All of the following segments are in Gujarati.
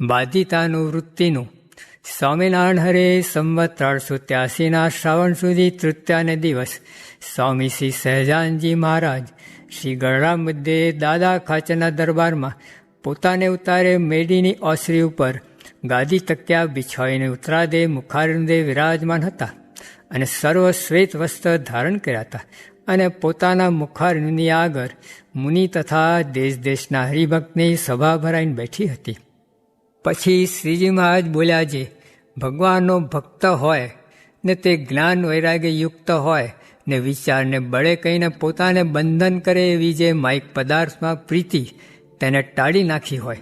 બાધિતાનું વૃત્તિનું. સ્વામિનારાયણ હરે સંવત 1383 શ્રાવણ સુધી તૃતીયાને દિવસ સ્વામી શ્રી સહજાનજી મહારાજ શ્રી ગળરામ મધ્યે દાદા ખાચરના દરબારમાં પોતાને ઉતારે મેડીની ઓસરી ઉપર ગાદી તકિયા બિછાવીને ઉતરાદે મુખારવિંદે વિરાજમાન હતા અને સર્વ શ્વેત વસ્ત્ર ધારણ કર્યા હતા અને પોતાના મુખારવિંદની આગળ મુનિ તથા દેશ દેશના હરિભક્તની સભા ભરાઈને બેઠી હતી. પછી શ્રીજી મહારાજ બોલ્યા, જે ભગવાનનો ભક્ત હોય ને તે જ્ઞાન વૈરાગ્ય યુક્ત હોય ને વિચારને બળે કહીને પોતાને બંધન કરે એવી જે માઇક પદાર્થમાં પ્રીતિ તેને ટાળી નાખી હોય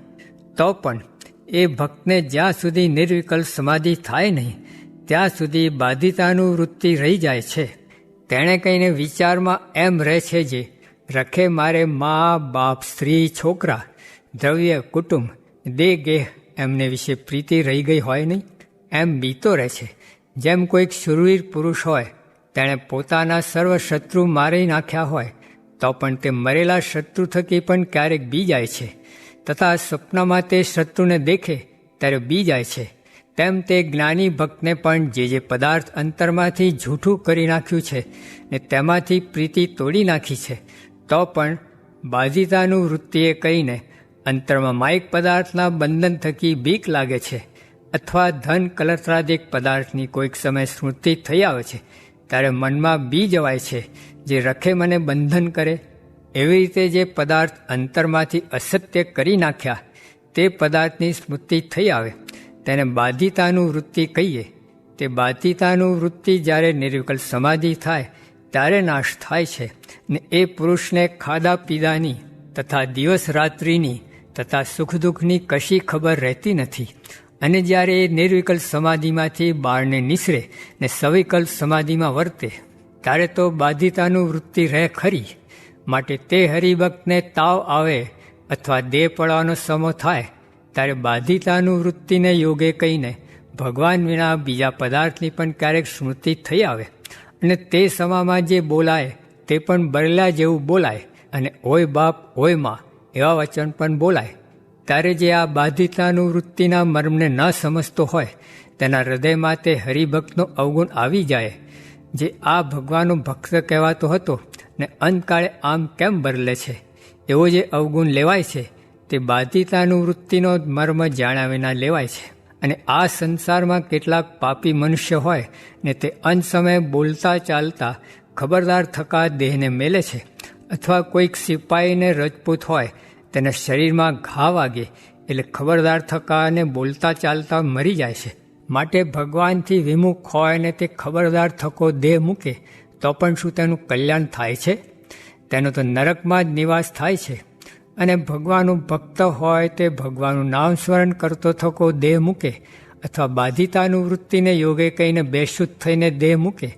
તો પણ એ ભક્તને જ્યાં સુધી નિર્વિકલ્પ સમાધિ થાય નહીં ત્યાં સુધી બાધિતાનું વૃત્તિ રહી જાય છે. તેણે કહીને વિચારમાં એમ રહે છે, જે રખે મારે મા બાપ સ્ત્રી છોકરા દ્રવ્ય કુટુંબ દેહ ગેહ એમને વિશે પ્રીતિ રહી ગઈ હોય નહીં એમ બીતો રહે છે. જેમ કોઈક શૂરવીર પુરુષ હોય તેણે પોતાના સર્વ શત્રુ મારી નાખ્યા હોય તો પણ તે મરેલા શત્રુ થકી પણ ક્યારેક બી જાય છે તથા સ્વપ્નમાં તે શત્રુને દેખે ત્યારે બી જાય છે. તેમ તે જ્ઞાની ભક્તને પણ જે પદાર્થ અંતરમાંથી જૂઠું કરી નાખ્યું છે ને તેમાંથી પ્રીતિ તોડી નાખી છે તો પણ બાધિતાનું વૃત્તિએ કહીને અંતરમાં માયિક પદાર્થના બંધન થકી બીક લાગે છે અથવા ધન કલત્રાદિક પદાર્થની કોઈક સમય સ્મૃતિ થઈ આવે છે ત્યારે મનમાં બી જવાય છે, જે રખે મને બંધન કરે. એવી રીતે જે પદાર્થ અંતરમાંથી અસત્ય કરી નાખ્યા તે પદાર્થની સ્મૃતિ થઈ આવે તેને બાધિતાનું વૃત્તિ કહીએ. તે બાધિતાનું વૃત્તિ જ્યારે નિર્વિકલ્પ સમાધિ થાય ત્યારે નાશ થાય છે ને એ પુરુષને ખાધા પીધાની તથા દિવસ રાત્રિની તથા સુખ દુઃખની કશી ખબર રહેતી નથી. અને જ્યારે એ નિર્વિકલ્પ સમાધિમાંથી બહારને નિસરે ને સવિકલ્પ સમાધિમાં વર્તે ત્યારે તો બાધિતાનું વૃત્તિ રહે ખરી. માટે તે હરિભક્તને તાવ આવે અથવા દેહ પડવાનો સમો થાય ત્યારે બાધિતાનું વૃત્તિને યોગે કહીને ભગવાન વિના બીજા પદાર્થની પણ ક્યારેક સ્મૃતિ થઈ આવે અને તે સમામાં જે બોલાય તે પણ બરલા જેવું બોલાય અને ઓય બાપ ઓય માં એવા વચન પણ બોલાય. ત્યારે જે આ બાધિતાનું વૃત્તિના મર્મને ન સમજતો હોય તેના હૃદયમાં તે હરિભક્તનો અવગુણ આવી જાય, જે આ ભગવાનનો ભક્ત કહેવાતો હતો ને અંતકાળે આમ કેમ બદલે છે એવો જે અવગુણ લેવાય છે તે બાધિતાનું વૃત્તિનો મર્મ જાણ્યા વિના લેવાય છે. અને આ સંસારમાં કેટલાક પાપી મનુષ્ય હોય ને તે અંત સમયે બોલતા ચાલતા ખબરદાર થકા દેહને મેલે છે અથવા કોઈક સિપાહીને રજપૂત હોય તેના શરીરમાં ઘા વાગે એટલે ખબરદાર થકા અને બોલતા ચાલતા મરી જાય છે. માટે ભગવાનથી વિમુખ હોય ને તે ખબરદાર થકો દેહ મૂકે તો પણ શું તેનું કલ્યાણ થાય છે? તેનો તો નરકમાં જ નિવાસ થાય છે. અને ભગવાનનું ભક્ત હોય તે ભગવાનનું નામ સ્મરણ કરતો થકો દેહ મૂકે અથવા બાધિતાનું વૃત્તિને યોગે કહીને બેશુદ્ધ થઈને દેહ મૂકે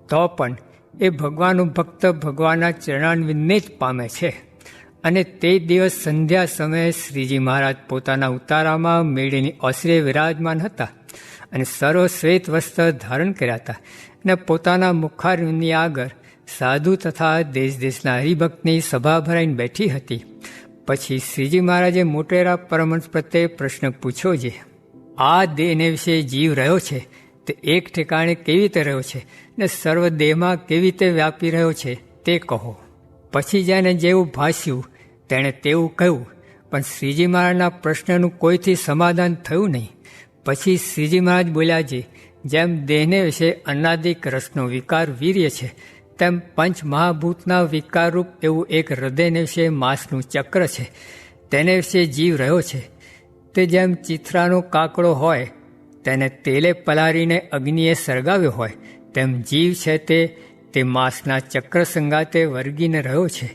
તો પણ એ ભગવાનનું ભક્ત ભગવાનના ચરણારવિંદને જ પામે છે. અને તે દિવસ સંધ્યા સમયે શ્રીજી મહારાજ પોતાના ઉતારામાં મેળીની ઓસરીએ વિરાજમાન હતા અને સર્વ શ્વેત વસ્ત્ર ધારણ કર્યા હતા અને પોતાના મુખારવિંદની આગળ સાધુ તથા દેશ દેશના હરિભક્તની સભા ભરાઈને બેઠી હતી. પછી શ્રીજી મહારાજે મોટેરા પરમહંસ પ્રત્યે પ્રશ્ન પૂછ્યો, છે આ દેહને વિશે જીવ રહ્યો છે તે એક ઠેકાણે કેવી રીતે રહ્યો છે ને સર્વ દેહમાં કેવી રીતે વ્યાપી રહ્યો છે તે કહો. પછી જેને જેવું ભાષ્યું તેણે તેવું કહ્યું, પણ શ્રીજી મહારાજના પ્રશ્નનું કોઈથી સમાધાન થયું નહીં. પછી શ્રીજી મહારાજ બોલ્યા, છે જેમ દેહને વિશે અનાદિક રસનો વિકાર વીર્ય છે તેમ પંચ મહાભૂતના વિકારરૂપ એવું એક હૃદયને વિશે માસનું ચક્ર છે તેને વિશે જીવ રહ્યો છે. તે જેમ ચિથરાનો કાકડો હોય તેને તેલે પલાળીને અગ્નિએ સળગાવ્યો હોય તેમ જીવ છે તે માસના ચક્ર સંગાતે વર્ગીને રહ્યો છે.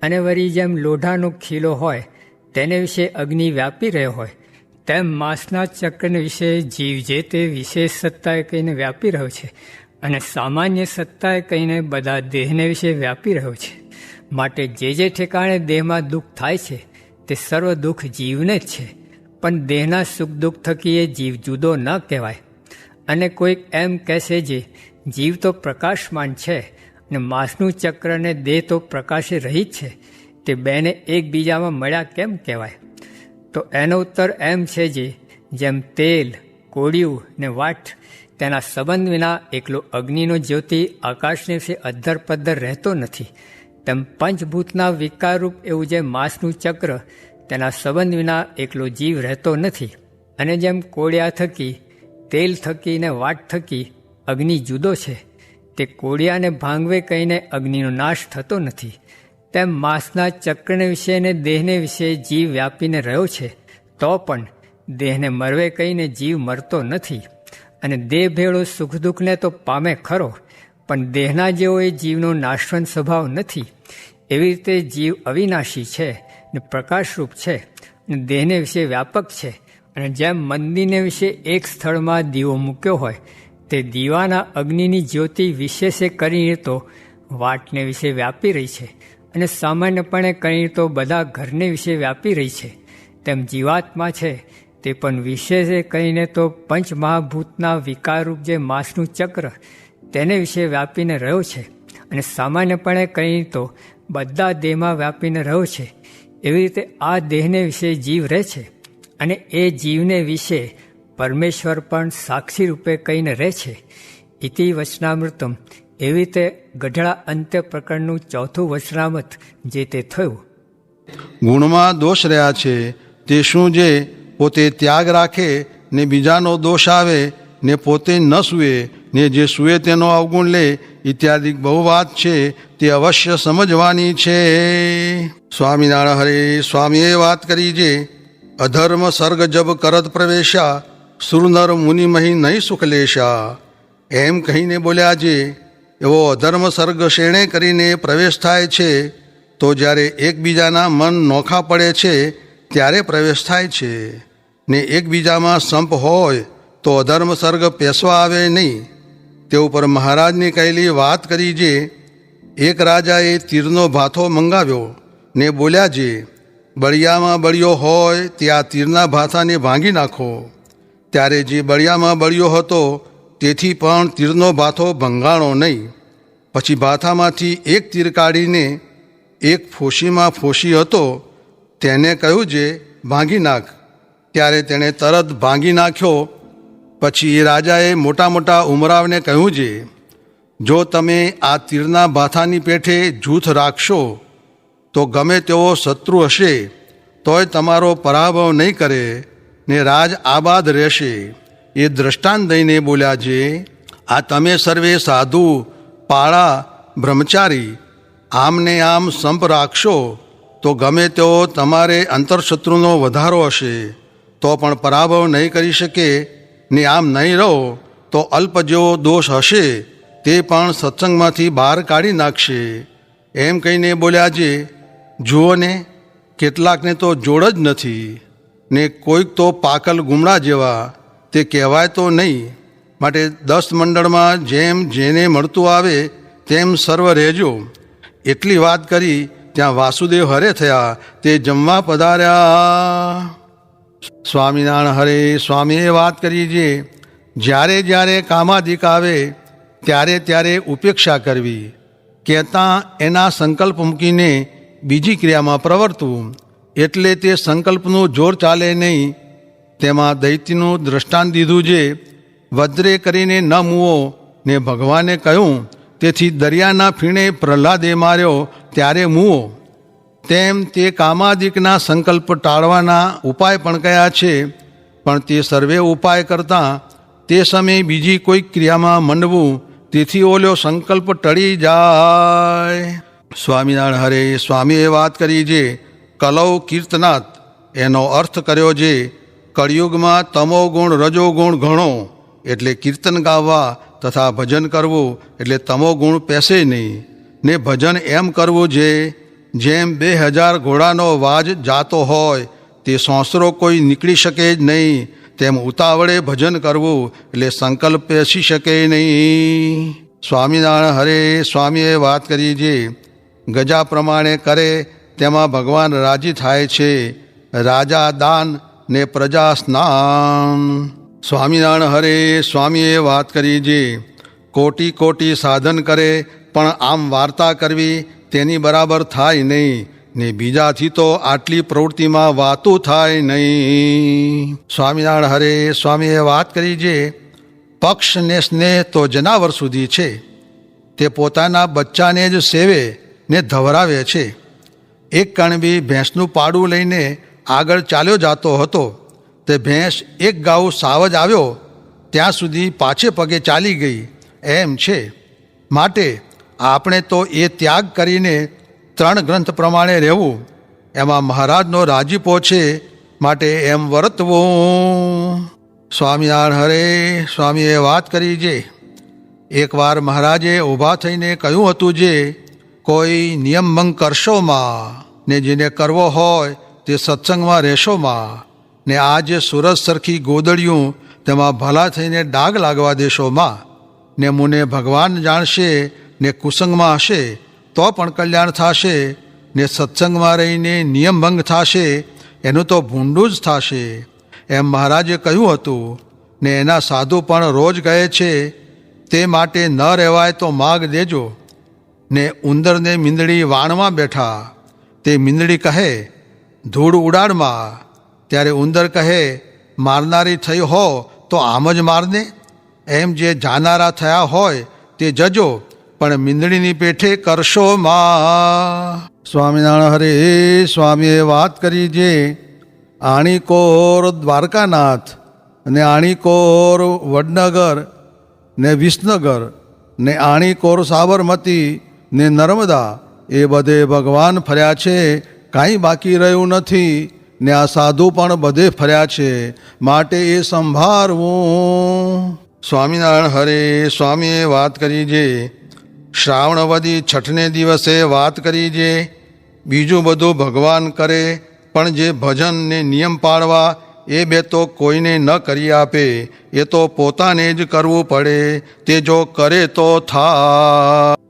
અને વળી જેમ લોઢાનો ખીલો હોય તેને વિશે અગ્નિ વ્યાપી રહ્યો હોય તેમ માસના ચક્રને વિશે જીવ જે તે વિશેષ સત્તાએ કહીને વ્યાપી રહ્યો છે અને સામાન્ય સત્તાએ કહીને બધા દેહને વિશે વ્યાપી રહ્યો છે. માટે જે ઠેકાણે દેહમાં દુઃખ થાય છે તે સર્વ દુઃખ જીવને જ છે, પણ દેહના સુખ દુઃખ થકી એ જીવ જુદો ન કહેવાય. અને કોઈક એમ કહેશે, જે જીવ તો પ્રકાશમાન છે અને માસનું ચક્ર અને દેહ તો પ્રકાશે રહી જ છે, તે બેને એકબીજામાં મળ્યા કેમ કહેવાય? તો એનો ઉત્તર એમ છે જેમ તેલ, કોળિયું ને વાટ તેના સંબંધ વિના એકલો અગ્નિનો જ્યોતિ આકાશને વિશે અધ્ધર પદ્ધર રહેતો નથી, તેમ પંચભૂતના વિકારરૂપ એવું જે માસનું ચક્ર તેના સંબંધ વિના એકલો જીવ રહેતો નથી. અને જેમ કોળિયા થકી, તેલ થકી ને વાટ થકી અગ્નિ જુદો છે, તે કોળિયાને ભાંગવે કહીને અગ્નિનો નાશ થતો નથી, તેમ માસના ચક્રને વિશે ને દેહને વિશે જીવ વ્યાપીને રહ્યો છે, તો પણ દેહને મરવે કહીને જીવ મરતો નથી. અને દેહ ભેળો સુખ દુઃખને તો પામે ખરો, પણ દેહના જેવો એ જીવનો નાશવંત સ્વભાવ નથી. એવી રીતે જીવ અવિનાશી છે ને પ્રકાશરૂપ છે અને દેહને વિશે વ્યાપક છે. અને જેમ મંદિરને વિશે એક સ્થળમાં દીવો મૂક્યો હોય, તે દીવાના અગ્નિની જ્યોતિ વિશેષે કરીને તો વાટને વિશે વ્યાપી રહી છે, અને સામાન્યપણે કરીને તો બધા ઘરને વિશે વ્યાપી રહી છે, તેમ જીવાત્મા છે તે પણ વિશેષે કહીને તો પંચમહાભૂતના વિકારરૂપ જે માસનું ચક્ર તેને વિશે વ્યાપીને રહ્યો છે, અને સામાન્યપણે કહીને તો બધા દેહમાં વ્યાપીને રહ્યો છે. એવી રીતે આ દેહને વિશે જીવ રહે છે, અને એ જીવને વિશે પરમેશ્વર પણ સાક્ષી રૂપે કહીને રહે છે. ઇતિ વચનામૃતમ. એવી રીતે ગઢડા અંત્ય પ્રકરણનું ચોથું વચનામૃત જે તે થયું. ગુણમાં દોષ રહ્યા છે તે શું? જે પોતે ત્યાગ રાખે ને બીજાનો દોષ આવે ને પોતે ન સૂવે ને જે સૂવે તેનો અવગુણ લે ઇત્યાદિ બહુ વાત છે, તે અવશ્ય સમજવાની છે. સ્વામિનારાયણ હરે. સ્વામીએ વાત કરી જે અધર્મ સર્ગ જબ કરત પ્રવેશ્યા, સુરનર મુનિમહી નહીં સુખ લેશા. એમ કહીને બોલ્યા જે એવો અધર્મ સર્ગ શેણે કરીને પ્રવેશ થાય છે, તો જ્યારે એકબીજાના મન નોખા પડે છે ત્યારે પ્રવેશ થાય છે, ને એકબીજામાં સંપ હોય તો અધર્મ સર્ગ પેસવા આવે નહીં. તે ઉપર મહારાજની કહેલી વાત કરી જે એક રાજાએ તીરનો ભાથો મંગાવ્યો ને બોલ્યા જે બળિયામાં બળિયો હોય ત્યાં તીરના ભાથાને ભાંગી નાખો. ત્યારે જે બળિયામાં બળિયો હતો તેથી પણ તીરનો ભાથો ભંગાણો નહીં. પછી ભાથામાંથી એક તીર કાઢીને એક ફોશીમાં ફોશી હતો તેને કહ્યું જે ભાંગી નાખ. ત્યારે તેણે તરત ભાંગી નાખ્યો. પછી એ રાજાએ મોટા મોટા ઉમરાવને કહ્યું છે, જો તમે આ તીરના ભાથાની પેઠે જૂથ રાખશો તો ગમે તેવો શત્રુ હશે તોય તમારો પરાભવ નહીં કરે ને રાજ આબાદ રહેશે. એ દ્રષ્ટાંત દઈને બોલ્યા છે, આ તમે સર્વે સાધુ, પાળા, બ્રહ્મચારી આમને આમ સંપ રાખશો તો ગમે તેવો તમારે અંતરશત્રુનો વધારો હશે તો પણ પરાભવ નહીં કરી શકે, ને આમ નહીં રહો તો અલ્પ જેવો દોષ હશે તે પણ સત્સંગમાંથી બહાર કાઢી નાખશે. એમ કહીને બોલ્યા છે, જુઓ ને કેટલાકને તો જોડ જ નથી, ને કોઈક તો પાકલ ગુમડા જેવા, તે કહેવાય તો નહીં. માટે 10 મંડળમાં જેમ જેને મળતું આવે તેમ સર્વ રહેજો. એટલી વાત કરી ત્યાં વાસુદેવ હરે થયા, તે જમવા પધાર્યા. સ્વામિનારાયણ હરે. સ્વામીએ વાત કરી છે, જ્યારે જ્યારે કામાધિક આવે ત્યારે ત્યારે ઉપેક્ષા કરવી, કહેતા એના સંકલ્પ મૂકીને બીજી ક્રિયામાં પ્રવર્તવું, એટલે તે સંકલ્પનું જોર ચાલે નહીં. તેમાં દૈત્યનું દ્રષ્ટાંત દીધું છે, વજ્રે કરીને ન મૂવો ને ભગવાને કહ્યું તેથી દરિયાના ફીણે પ્રહલાદે માર્યો ત્યારે મૂવો. તેમ તે કામાદિકના સંકલ્પ ટાળવાના ઉપાય પણ કયા છે, પણ તે સર્વે ઉપાય કરતાં તે સમયે બીજી કોઈ ક્રિયામાં મંડવું, તેથી ઓલો સંકલ્પ ટળી જાય. સ્વામિનારાયણ હરે. સ્વામીએ વાત કરી છે, કલૌ કીર્તનાથ. એનો અર્થ કર્યો છે, કળિયુગમાં તમો ગુણ રજો ગુણ ઘણો, એટલે કીર્તન ગાવા તથા ભજન કરવું એટલે તમો ગુણ પેસે નહીં. ને ભજન એમ કરવું છે જેમ 2000 ઘોડાનો વાજ જાતો હોય તે સોંસરો કોઈ નીકળી શકે જ નહીં, તેમ ઉતાવળે ભજન કરવું એટલે સંકલ્પ પેસી શકે નહીં. સ્વામિનારાયણ હરે. સ્વામીએ વાત કરી છે, ગજા પ્રમાણે કરે તેમાં ભગવાન રાજી થાય છે, રાજા દાન ને પ્રજા સ્નાન. સ્વામિનારાયણ હરે. સ્વામીએ વાત કરી છે, કોટી સાધન કરે પણ આમ વાર્તા કરવી તેની બરાબર થાય નહીં, ને બીજાથી તો આટલી પ્રવૃત્તિમાં વાતું થાય નહીં. સ્વામિનારાયણ હરે સ્વામીએ વાત કરી છે, પક્ષ ને સ્નેહ તો જનાવર સુધી છે, તે પોતાના બચ્ચાને જ સેવે ને ધવરાવે છે. એક કણબી ભેંસનું પાડું લઈને આગળ ચાલ્યો જતો હતો. તે ભેંસ એક ગાઉ સાવજ આવ્યો ત્યાં સુધી પાછે પગે ચાલી ગઈ એમ છે. માટે આપણે તો એ ત્યાગ કરીને 3 ગ્રંથ પ્રમાણે રહેવું, એમાં મહારાજનો રાજીપો છે, માટે એમ વર્તવું. સ્વામિનારાયણ હરે સ્વામીએ વાત કરી છે, એકવાર મહારાજે ઊભા થઈને કહ્યું હતું જે કોઈ નિયમભંગ કરશોમાં, ને જેને કરવો હોય તે સત્સંગમાં રહેશોમાં, ને આ જે સુરજ સરખી ગોદડિયું તેમાં ભલા થઈને ડાઘ લાગવા દેશોમાં, ને મુને ભગવાન જાણશે ને કુસંગમાં હશે તો પણ કલ્યાણ થશે, ને સત્સંગમાં રહીને નિયમભંગ થશે એનું તો ભૂંડું જ થશે એમ મહારાજે કહ્યું હતું. ને એના સાધુ પણ રોજ કહે છે, તે માટે ન રહેવાય તો માગ દેજો. ને ઉંદરને મીંદડી વાણમાં બેઠા, તે મીંદડી કહે ધૂળ ઉડાડમાં, ત્યારે ઉંદર કહે મારનારી થઈ હો તો આમ જ મારને. એમ જે જાનારા થયા હોય તે જજો, પણ મીંદડીની પેઠે કરશો માં. સ્વામિનારાયણ હરે સ્વામીએ વાત કરી છે, આણીકોર દ્વારકાનાથ ને આણીકોર વડનગર ને વિસનગર ને આણીકોર સાબરમતી ને નર્મદા એ બધે ભગવાન ફર્યા છે, કાંઈ બાકી રહ્યું નથી. ને આ સાધુ પણ બધે ફર્યા છે, માટે એ સંભાળવું. સ્વામિનારાયણ હરે સ્વામીએ વાત કરી છે, શ્રાવણવદી છઠને દિવસે વાત કરી છે, બીજું બધું ભગવાન કરે, પણ જે ભજન ને નિયમ પાળવા એ બે તો કોઈને ન કરી આપે, એ તો પોતાને જ કરવું પડે, તે જો કરે તો થાય.